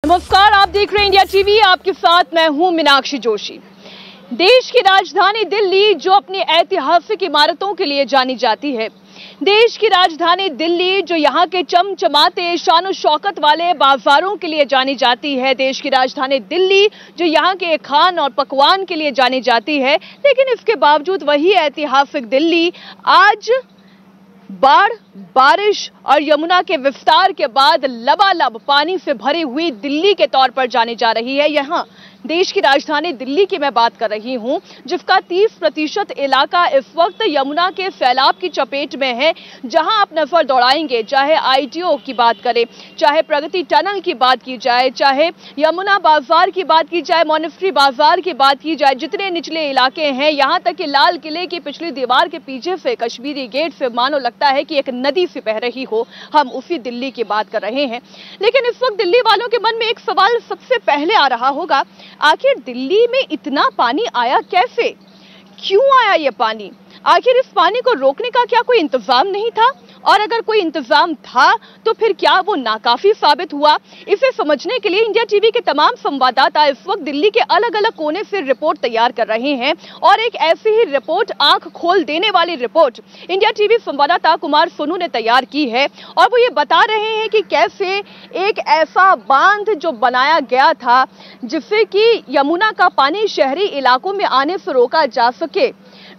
नमस्कार, आप देख रहे हैं इंडिया टीवी। आपके साथ मैं हूं मीनाक्षी जोशी। देश की राजधानी दिल्ली जो अपनी ऐतिहासिक इमारतों के लिए जानी जाती है, देश की राजधानी दिल्ली जो यहाँ के चमचमाते शान शौकत वाले बाजारों के लिए जानी जाती है, देश की राजधानी दिल्ली जो यहाँ के खान और पकवान के लिए जानी जाती है, लेकिन इसके बावजूद वही ऐतिहासिक दिल्ली आज बाढ़, बारिश और यमुना के विस्तार के बाद लबालब पानी से भरी हुई दिल्ली के तौर पर जानी जा रही है। यहाँ देश की राजधानी दिल्ली की मैं बात कर रही हूं, जिसका 30% इलाका इस वक्त यमुना के सैलाब की चपेट में है। जहां आप नजर दौड़ाएंगे, चाहे आईटीओ की बात करें, चाहे प्रगति टनल की बात की जाए, चाहे यमुना बाजार की बात की जाए, मोनेस्ट्री बाजार की बात की जाए, जितने निचले इलाके हैं, यहां तक कि लाल किले की पिछली दीवार के पीछे से कश्मीरी गेट से मानो लगता है कि एक नदी से बह रही हो। हम उसी दिल्ली की बात कर रहे हैं। लेकिन इस वक्त दिल्ली वालों के मन में एक सवाल सबसे पहले आ रहा होगा, आखिर दिल्ली में इतना पानी आया कैसे? क्यों आया ये पानी? आखिर इस पानी को रोकने का क्या कोई इंतजाम नहीं था? और अगर कोई इंतजाम था तो फिर क्या वो नाकाफी साबित हुआ? इसे समझने के लिए इंडिया टीवी के तमाम संवाददाता इस वक्त दिल्ली के अलग अलग कोने से रिपोर्ट तैयार कर रहे हैं। और एक ऐसी ही रिपोर्ट, आंख खोल देने वाली रिपोर्ट, इंडिया टीवी संवाददाता कुमार सोनू ने तैयार की है। और वो ये बता रहे हैं कि कैसे एक ऐसा बांध जो बनाया गया था जिससे कि यमुना का पानी शहरी इलाकों में आने से रोका जा सके,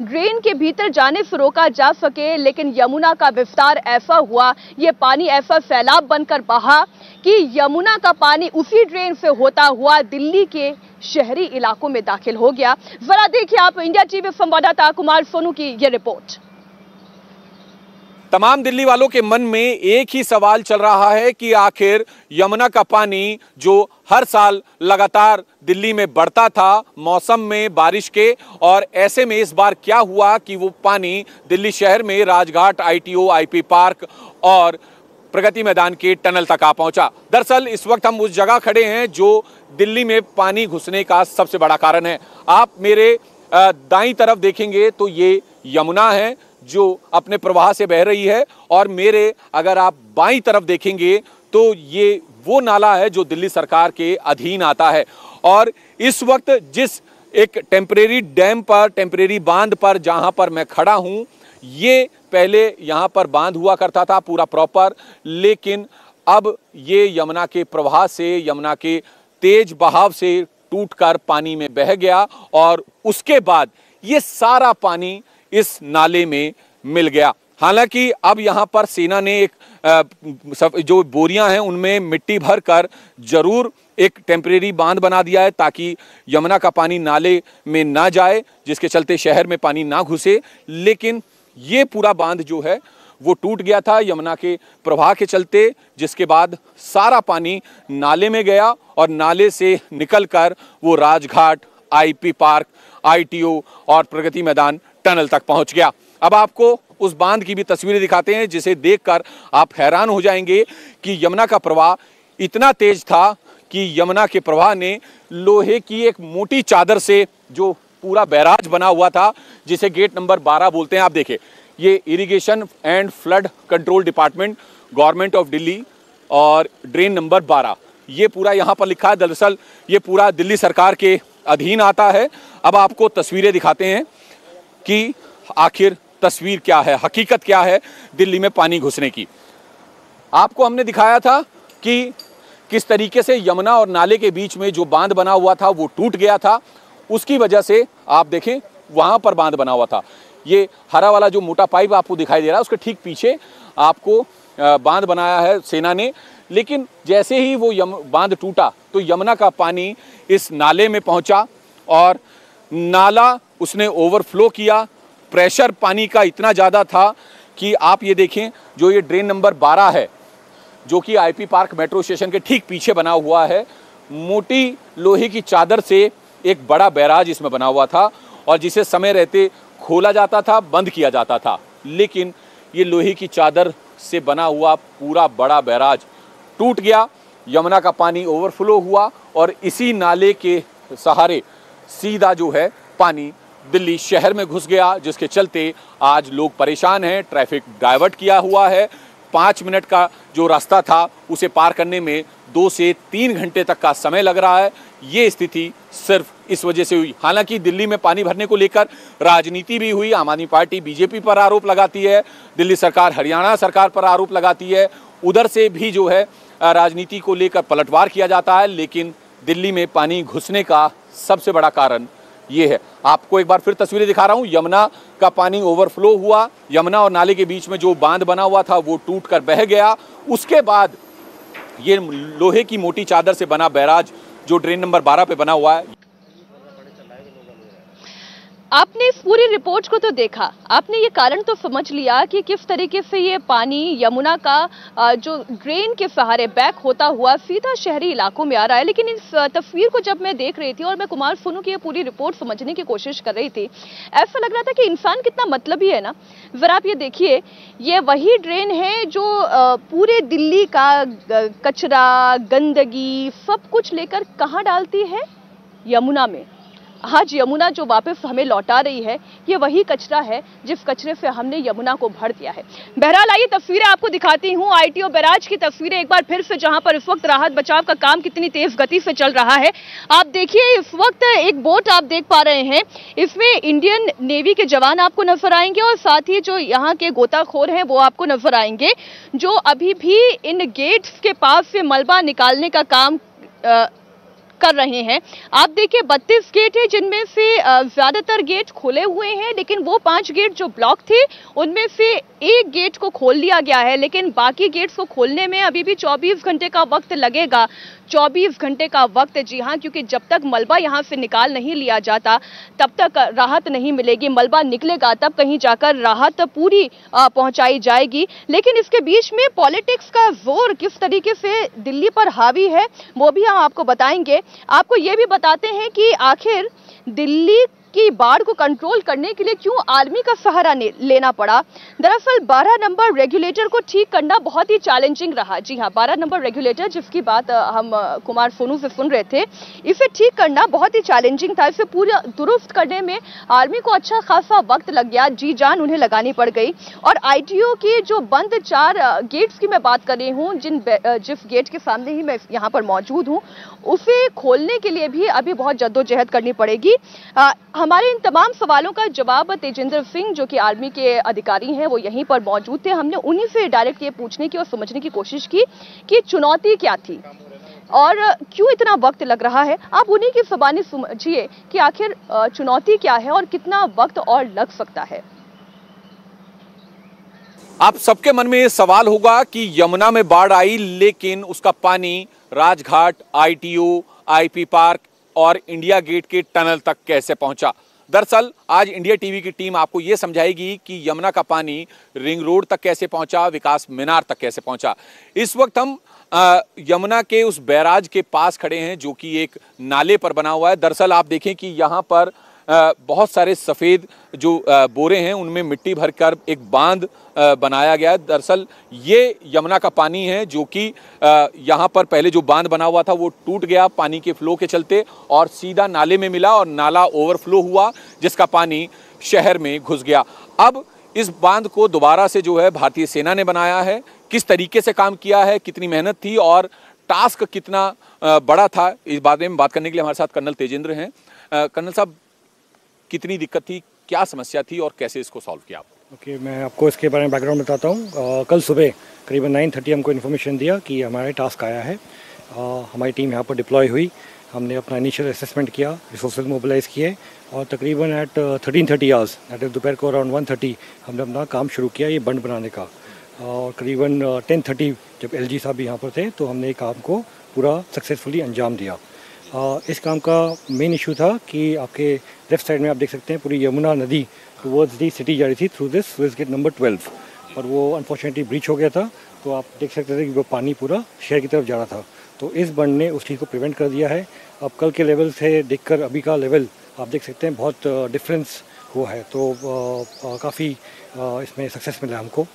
ड्रेन के भीतर जाने से रोका जा सके, लेकिन यमुना का विस्तार ऐसा हुआ, ये पानी ऐसा सैलाब बनकर बहा कि यमुना का पानी उसी ड्रेन से होता हुआ दिल्ली के शहरी इलाकों में दाखिल हो गया। जरा देखिए आप इंडिया टीवी संवाददाता कुमार सोनू की ये रिपोर्ट। तमाम दिल्ली वालों के मन में एक ही सवाल चल रहा है कि आखिर यमुना का पानी जो हर साल लगातार दिल्ली में बढ़ता था मौसम में बारिश के, और ऐसे में इस बार क्या हुआ कि वो पानी दिल्ली शहर में राजघाट, आईटीओ, आईपी पार्क और प्रगति मैदान के टनल तक आ पहुंचा। दरअसल इस वक्त हम उस जगह खड़े हैं जो दिल्ली में पानी घुसने का सबसे बड़ा कारण है। आप मेरे दाईं तरफ देखेंगे तो ये यमुना है जो अपने प्रवाह से बह रही है, और मेरे अगर आप बाईं तरफ देखेंगे तो ये वो नाला है जो दिल्ली सरकार के अधीन आता है। और इस वक्त जिस एक टेम्परेरी डैम पर, टेम्परेरी बांध पर जहां पर मैं खड़ा हूं, ये पहले यहां पर बांध हुआ करता था पूरा प्रॉपर, लेकिन अब ये यमुना के प्रवाह से, यमुना के तेज बहाव से टूटकर पानी में बह गया, और उसके बाद ये सारा पानी इस नाले में मिल गया। हालांकि अब यहाँ पर सेना ने एक जो बोरियां हैं उनमें मिट्टी भर कर जरूर एक टेम्परेरी बांध बना दिया है ताकि यमुना का पानी नाले में ना जाए, जिसके चलते शहर में पानी ना घुसे। लेकिन ये पूरा बांध जो है वो टूट गया था यमुना के प्रवाह के चलते, जिसके बाद सारा पानी नाले में गया और नाले से निकलकर वो राजघाट, आईपी पार्क, आईटीओ और प्रगति मैदान टनल तक पहुंच गया। अब आपको उस बांध की भी तस्वीरें दिखाते हैं जिसे देखकर आप हैरान हो जाएंगे कि यमुना का प्रवाह इतना तेज था कि यमुना के प्रवाह ने लोहे की एक मोटी चादर से जो पूरा बैराज बना हुआ था, जिसे गेट नंबर 12 बोलते हैं, आप देखें, ये irrigation and flood control department, government of Delhi और ड्रेन नंबर 12, ये पूरा यहाँ पर लिखा है। दरअसल ये पूरा दिल्ली सरकार के अधीन आता है। अब आपको तस्वीरें दिखाते हैं कि आखिर तस्वीर क्या है, हकीकत क्या है दिल्ली में पानी घुसने की। आपको हमने दिखाया था कि किस तरीके से यमुना और नाले के बीच में जो बांध बना हुआ था वो टूट गया था। उसकी वजह से आप देखें वहां पर बांध बना हुआ था। ये हरा वाला जो मोटा पाइप आपको दिखाई दे रहा है उसके ठीक पीछे आपको बांध बनाया है सेना ने। लेकिन जैसे ही वो बांध टूटा तो यमुना का पानी इस नाले में पहुंचा और नाला उसने ओवरफ्लो किया। प्रेशर पानी का इतना ज़्यादा था कि आप ये देखें, जो ये ड्रेन नंबर 12 है जो कि आईपी पार्क मेट्रो स्टेशन के ठीक पीछे बना हुआ है, मोटी लोहे की चादर से एक बड़ा बैराज इसमें बना हुआ था और जिसे समय रहते खोला जाता था, बंद किया जाता था। लेकिन ये लोहे की चादर से बना हुआ पूरा बड़ा बैराज टूट गया, यमुना का पानी ओवरफ्लो हुआ और इसी नाले के सहारे सीधा जो है पानी दिल्ली शहर में घुस गया, जिसके चलते आज लोग परेशान हैं। ट्रैफिक डाइवर्ट किया हुआ है, 5 मिनट का जो रास्ता था उसे पार करने में 2 से 3 घंटे तक का समय लग रहा है। ये स्थिति सिर्फ इस वजह से हुई। हालांकि दिल्ली में पानी भरने को लेकर राजनीति भी हुई। आम आदमी पार्टी बीजेपी पर आरोप लगाती है, दिल्ली सरकार हरियाणा सरकार पर आरोप लगाती है, उधर से भी जो है राजनीति को लेकर पलटवार किया जाता है। लेकिन दिल्ली में पानी घुसने का सबसे बड़ा कारण ये है। आपको एक बार फिर तस्वीरें दिखा रहा हूं। यमुना का पानी ओवरफ्लो हुआ, यमुना और नाले के बीच में जो बांध बना हुआ था वो टूटकर बह गया। उसके बाद ये लोहे की मोटी चादर से बना बैराज जो ड्रेन नंबर 12 पे बना हुआ है। आपने इस पूरी रिपोर्ट को तो देखा, आपने ये कारण तो समझ लिया कि किस तरीके से ये पानी यमुना का जो ड्रेन के सहारे बैक होता हुआ सीधा शहरी इलाकों में आ रहा है। लेकिन इस तस्वीर को जब मैं देख रही थी और मैं कुमार सोनू की ये पूरी रिपोर्ट समझने की कोशिश कर रही थी, ऐसा लग रहा था कि इंसान कितना मतलबी है ना। जरा आप ये देखिए, ये वही ड्रेन है जो पूरे दिल्ली का कचरा, गंदगी सब कुछ लेकर कहाँ डालती है? यमुना में। आज यमुना जो वापस हमें लौटा रही है, ये वही कचरा है जिस कचरे से हमने यमुना को भर दिया है। बहरहाल आइए तस्वीरें आपको दिखाती हूँ, आईटीओ बैराज की तस्वीरें एक बार फिर से, जहां पर इस वक्त राहत बचाव का काम कितनी तेज गति से चल रहा है। आप देखिए, इस वक्त एक बोट आप देख पा रहे हैं, इसमें इंडियन नेवी के जवान आपको नजर आएंगे और साथ ही जो यहाँ के गोताखोर हैं वो आपको नजर आएंगे, जो अभी भी इन गेट्स के पास से मलबा निकालने का काम कर रहे हैं। आप देखिए 32 गेट है, जिनमें से ज्यादातर गेट खुले हुए हैं, लेकिन वो 5 गेट जो ब्लॉक थे उनमें से एक गेट को खोल लिया गया है। लेकिन बाकी गेट्स को खोलने में अभी भी 24 घंटे का वक्त लगेगा। 24 घंटे का वक्त, जी हाँ, क्योंकि जब तक मलबा यहाँ से निकाल नहीं लिया जाता तब तक राहत नहीं मिलेगी। मलबा निकलेगा तब कहीं जाकर राहत पूरी पहुंचाई जाएगी। लेकिन इसके बीच में पॉलिटिक्स का जोर किस तरीके से दिल्ली पर हावी है वो भी हम आपको बताएंगे। आपको ये भी बताते हैं कि आखिर दिल्ली की बाढ़ को कंट्रोल करने के लिए क्यों आर्मी का सहारा लेना पड़ा। दरअसल 12 नंबर रेगुलेटर को ठीक करना बहुत ही चैलेंजिंग रहा। जी हाँ, 12 नंबर रेगुलेटर जिसकी बात हम कुमार सोनू से सुन रहे थे, इसे ठीक करना बहुत ही चैलेंजिंग था। इसे पूरा दुरुस्त करने में आर्मी को अच्छा खासा वक्त लग गया, जी जान उन्हें लगानी पड़ गई। और आईटीओ की जो बंद 4 गेट्स की मैं बात कर रही हूँ, जिस गेट के सामने ही मैं यहाँ पर मौजूद हूँ, उसे खोलने के लिए भी अभी बहुत जद्दोजहद करनी पड़ेगी। हमारे इन तमाम सवालों का जवाब तेजेंद्र सिंह, जो कि आर्मी के अधिकारी हैं, वो यहीं पर मौजूद थे। हमने उन्हीं से डायरेक्ट ये पूछने की और समझने की कोशिश की कि चुनौती क्या थी और क्यों इतना वक्त लग रहा है। आप उन्हीं की ज़बानी समझिए कि आखिर चुनौती क्या है और कितना वक्त और लग सकता है। आप सबके मन में ये सवाल होगा कि यमुना में बाढ़ आई, लेकिन उसका पानी राजघाट, आईटीओ, आईपी पार्क और इंडिया गेट के टनल तक कैसे पहुंचा। दरअसल आज इंडिया टीवी की टीम आपको यह समझाएगी कि यमुना का पानी रिंग रोड तक कैसे पहुंचा, विकास मीनार तक कैसे पहुंचा। इस वक्त हम यमुना के उस बैराज के पास खड़े हैं जो कि एक नाले पर बना हुआ है। दरअसल आप देखें कि यहाँ पर बहुत सारे सफ़ेद जो बोरे हैं उनमें मिट्टी भरकर एक बांध बनाया गया है। दरअसल ये यमुना का पानी है जो कि यहाँ पर पहले जो बांध बना हुआ था वो टूट गया पानी के फ्लो के चलते और सीधा नाले में मिला और नाला ओवरफ्लो हुआ, जिसका पानी शहर में घुस गया। अब इस बांध को दोबारा से जो है भारतीय सेना ने बनाया है। किस तरीके से काम किया है, कितनी मेहनत थी और टास्क कितना बड़ा था, इस बारे में बात करने के लिए हमारे साथ कर्नल तेजेंद्र हैं। कर्नल साहब, कितनी दिक्कत थी, क्या समस्या थी और कैसे इसको सॉल्व किया? ओके, मैं आपको इसके बारे में बैकग्राउंड बताता हूँ। कल सुबह करीबन 9:30 हमको इन्फॉर्मेशन दिया कि हमारा टास्क आया है। हमारी टीम यहाँ पर डिप्लॉय हुई, हमने अपना इनिशियल असेसमेंट किया, रिसोर्सेज मोबिलाइज किए और तकरीबन एट 13:30 आवर्स, दैट इज़ दोपहर को अराउंड 1:30 हमने अपना काम शुरू किया ये बंद बनाने का। और करीबन 10:30 जब एलजी साहब भी यहाँ पर थे तो हमने काम को पूरा सक्सेसफुली अंजाम दिया। इस काम का मेन इशू था कि आपके लेफ्ट साइड में आप देख सकते हैं पूरी यमुना नदी टुवर्ड्स दी सिटी जा रही थी through this sluice gate number 12 और वो अनफॉर्चुनेटली ब्रीच हो गया था। तो आप देख सकते थे कि वो पानी पूरा शहर की तरफ जा रहा था। तो इस बंद ने उस चीज़ को प्रिवेंट कर दिया है। अब कल के लेवल से देखकर अभी का लेवल आप देख सकते हैं बहुत डिफरेंस हुआ है। तो काफ़ी इसमें सक्सेस मिला हमको।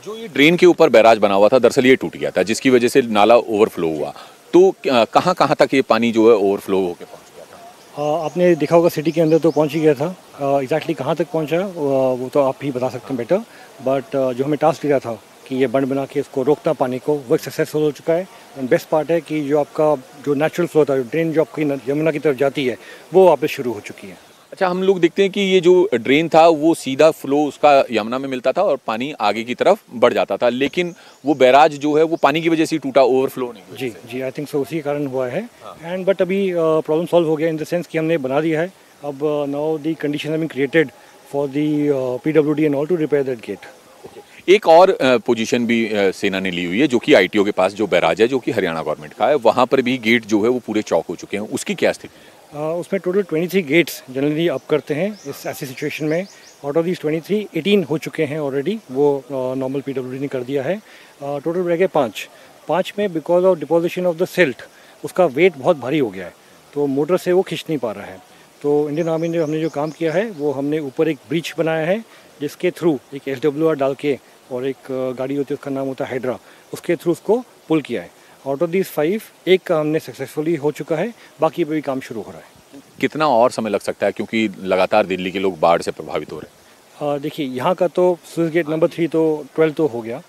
जो ये ड्रेन के ऊपर बैराज बना हुआ था, दरअसल ये टूट गया था जिसकी वजह से नाला ओवरफ्लो हुआ। तो कहाँ कहाँ तक ये पानी जो है ओवरफ्लो होकर पहुँच गया था? आपने देखा होगा सिटी के अंदर तो पहुँच ही गया था। एग्जैक्टली कहाँ तक पहुँचा वो तो आप ही बता सकते हैं बेटर। बट जो हमें टास्क दिया था कि ये बंद बना के इसको रोकना पानी को, वो सक्सेसफुल हो चुका है। एंड बेस्ट पार्ट है कि जो आपका जो नेचुरल फ्लो था, जो ड्रेन जो आपकी यमुना की तरफ जाती है, वो वापस शुरू हो चुकी है। अच्छा, हम लोग देखते हैं कि ये जो ड्रेन था वो सीधा फ्लो उसका यमुना में मिलता था और पानी आगे की तरफ बढ़ जाता था, लेकिन वो बैराज जो है वो पानी की वजह से ही टूटा, ओवरफ्लो नहीं हुआ। जी, आई थिंक सो, उसी कारण हुआ है। एंड बट अभी प्रॉब्लम सॉल्व हो गया इन द सेंस कि हमने बना दिया है। अब now the condition have been created for the PWD and all to repair that gate. एक और पोजीशन भी सेना ने ली हुई है, जो कि ITO के पास जो बैराज है, जो कि हरियाणा गवर्नमेंट का है, वहाँ पर भी गेट जो है वो पूरे चौक हो चुके हैं। उसकी क्या स्थिति? उसमें टोटल 23 गेट्स जनरली अप करते हैं इस ऐसी सिचुएशन में। आउट ऑफ दिस 23, 18 हो चुके हैं ऑलरेडी, वो नॉर्मल PWD ने कर दिया है। टोटल रह गए 5 में because of deposition of the silt उसका वेट बहुत भारी हो गया है, तो मोटर से वो खींच नहीं पा रहा है। तो इंडियन आर्मी ने हमने जो काम किया है वो हमने ऊपर एक ब्रिज बनाया है, जिसके थ्रू एक SWR डाल के और एक गाड़ी होती है उसका नाम होता है हाइड्रा, उसके थ्रू उसको पुल किया है। आउट ऑफ दिस 5 एक का हमने सक्सेसफुली हो चुका है, बाकी पे भी काम शुरू हो रहा है। कितना और समय लग सकता है, क्योंकि लगातार दिल्ली के लोग बाढ़ से प्रभावित हो रहे हैं? देखिए, यहाँ का तो स्विच गेट नंबर 3 तो 12 तो हो गया।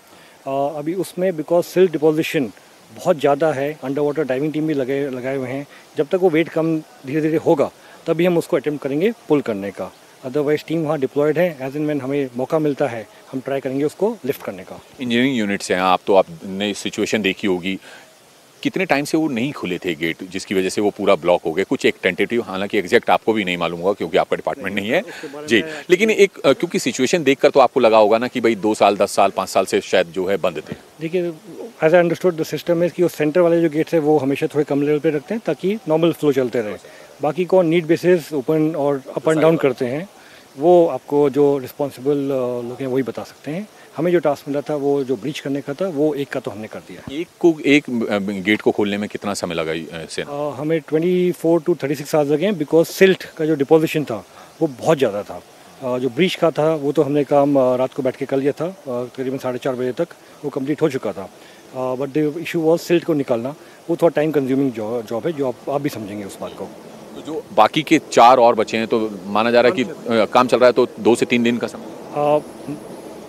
अभी उसमें बिकॉज सिल्ट डिपोजिशन बहुत ज़्यादा है, अंडर वाटर डाइविंग टीम भी लगाए हुए हैं। जब तक वो वेट कम धीरे धीरे होगा तभी हम उसको अटेम्प्ट करेंगे पुल करने का। अदरवाइज टीम वहाँ डिप्लॉयड है, एज इन व्हेन हमें मौका मिलता है हम ट्राई करेंगे उसको लिफ्ट करने का। इंजीनियरिंग यूनिट्स हैं, आप तो आपने सिचुएशन देखी होगी, कितने टाइम से वो नहीं खुले थे गेट, जिसकी वजह से वो पूरा ब्लॉक हो गए? कुछ एक टेंटेटिव, हालांकि एग्जैक्ट आपको भी नहीं मालूम होगा क्योंकि आपका डिपार्टमेंट नहीं है जी, लेकिन एक क्योंकि सिचुएशन देखकर तो आपको लगा होगा ना कि भाई 2 साल 10 साल 5 साल से शायद जो है बंद थे। देखिए, as I understood the system है कि वो सेंटर वाले जो गेट्स है वो हमेशा थोड़े कम लेवल पे रखते हैं ताकि नॉर्मल फ्लो चलते रहे। बाकी को नीड बेसिस ओपन और अप एंड डाउन करते हैं, वो आपको जो रिस्पॉन्सिबल लोग हैं वही बता सकते हैं। हमें जो टास्क मिला था वो जो ब्रीच करने का था, वो एक का तो हमने कर दिया। एक गेट को खोलने में कितना समय लगा सेना? हमें 24 to 36 आवर्स लगे, बिकॉज सिल्ट का जो डिपोजिशन था वो बहुत ज़्यादा था। जो ब्रीच का था वो तो हमने काम रात को बैठ के कर लिया था, करीबन 4:30 बजे तक वो कंप्लीट हो चुका था। But the issue was silt को निकालना, वो थोड़ा टाइम कंज्यूमिंग जॉब है, जो आप भी समझेंगे उस बात को। तो जो बाकी के 4 और बचे हैं, तो माना जा रहा है कि काम चल रहा है, तो 2 से 3 दिन का समय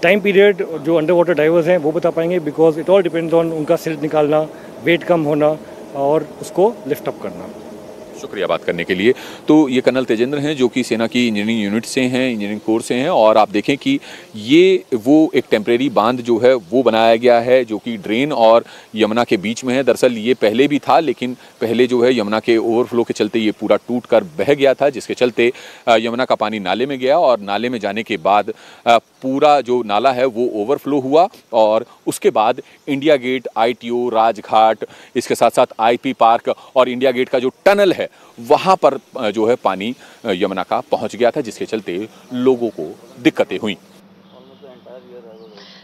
टाइम पीरियड जो अंडर वाटर डाइवर्स हैं वो बता पाएंगे, because it all depends on उनका सिल्ट निकालना, वेट कम होना और उसको लिफ्ट अप करना। शुक्रिया बात करने के लिए। तो ये कर्नल तेजेंद्र हैं, जो कि सेना की इंजीनियरिंग यूनिट से हैं, इंजीनियरिंग कोर से हैं, और आप देखें कि ये वो एक टेम्परेरी बांध जो है वो बनाया गया है, जो कि ड्रेन और यमुना के बीच में है। दरअसल ये पहले भी था, लेकिन पहले जो है यमुना के ओवरफ्लो के चलते ये पूरा टूट कर बह गया था, जिसके चलते यमुना का पानी नाले में गया, और नाले में जाने के बाद पूरा जो नाला है वो ओवरफ्लो हुआ, और उसके बाद इंडिया गेट, ITO, राजघाट, इसके साथ साथ IP पार्क और इंडिया गेट का जो टनल है वहाँ पर जो है पानी यमुना का पहुँच गया था, जिसके चलते लोगों को दिक्कतें हुई।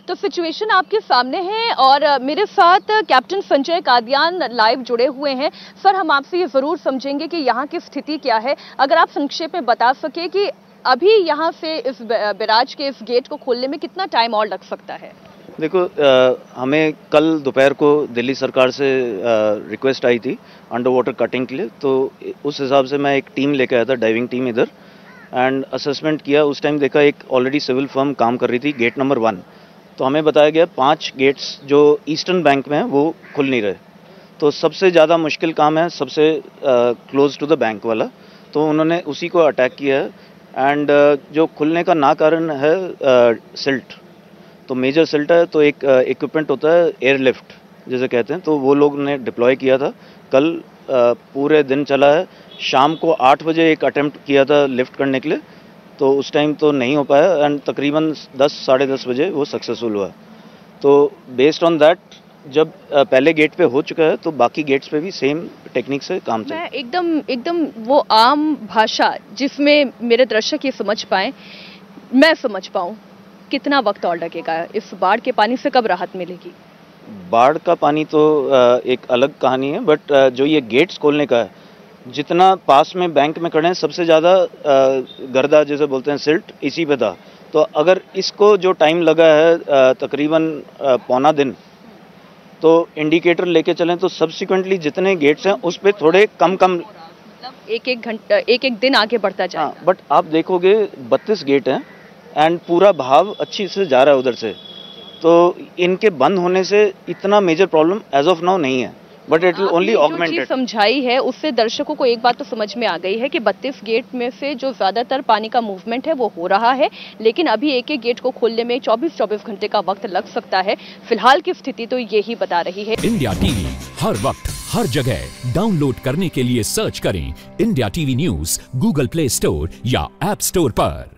तो सिचुएशन आपके सामने है और मेरे साथ कैप्टन संजय कादियान लाइव जुड़े हुए हैं। सर, हम आपसे ये ज़रूर समझेंगे कि यहाँ की स्थिति क्या है। अगर आप संक्षेप में बता सके कि अभी यहाँ से इस बैराज के इस गेट को खोलने में कितना टाइम और लग सकता है? देखो, हमें कल दोपहर को दिल्ली सरकार से रिक्वेस्ट आई थी अंडर वाटर कटिंग के लिए, तो उस हिसाब से मैं एक टीम लेकर आया था, डाइविंग टीम इधर, एंड असेसमेंट किया। उस टाइम देखा एक ऑलरेडी सिविल फर्म काम कर रही थी गेट नंबर 1, तो हमें बताया गया 5 गेट्स जो ईस्टर्न बैंक में हैं वो खुल नहीं रहे। तो सबसे ज़्यादा मुश्किल काम है सबसे क्लोज टू द बैंक वाला, तो उन्होंने उसी को अटैक किया है। एंड जो खुलने का ना कारण है सिल्ट, तो मेजर सिल्ट है, तो एक इक्विपमेंट होता है एयरलिफ्ट जैसे कहते हैं, तो वो लोग ने डिप्लॉय किया था। कल पूरे दिन चला है। शाम को 8 बजे एक अटेम्प्ट किया था लिफ्ट करने के लिए, तो उस टाइम तो नहीं हो पाया, एंड तकरीबन 10 साढ़े 10 बजे वो सक्सेसफुल हुआ। तो बेस्ड ऑन दैट जब पहले गेट पे हो चुका है, तो बाकी गेट्स पे भी सेम टेक्निक से काम चल। मैं एकदम वो आम भाषा जिसमें मेरे दर्शक ये समझ पाए, मैं समझ पाऊं, कितना वक्त और लगेगा? इस बाढ़ के पानी से कब राहत मिलेगी? बाढ़ का पानी तो एक अलग कहानी है, बट जो ये गेट्स खोलने का है, जितना पास में बैंक में खड़े हैं सबसे ज़्यादा गर्दा जैसे बोलते हैं सिल्ट इसी पे था। तो अगर इसको जो टाइम लगा है तकरीबन पौना दिन, तो इंडिकेटर लेके चलें तो सब्सिक्वेंटली जितने गेट्स हैं उस पर थोड़े कम एक घंटा एक दिन आगे बढ़ता जाए। हाँ, बट आप देखोगे 32 गेट हैं एंड पूरा भाव अच्छी से जा रहा है उधर से। तो इनके बंद होने से इतना major problem as of now नहीं है, but it will only augmented. समझाई है उससे दर्शकों को एक बात तो समझ में आ गई है कि 32 गेट में से जो ज्यादातर पानी का मूवमेंट है वो हो रहा है, लेकिन अभी एक एक गेट को खोलने में 24-24 घंटे का वक्त लग सकता है। फिलहाल की स्थिति तो यही बता रही है। इंडिया टीवी हर वक्त हर जगह डाउनलोड करने के लिए सर्च करें India TV news Google play store या ऐप स्टोर पर।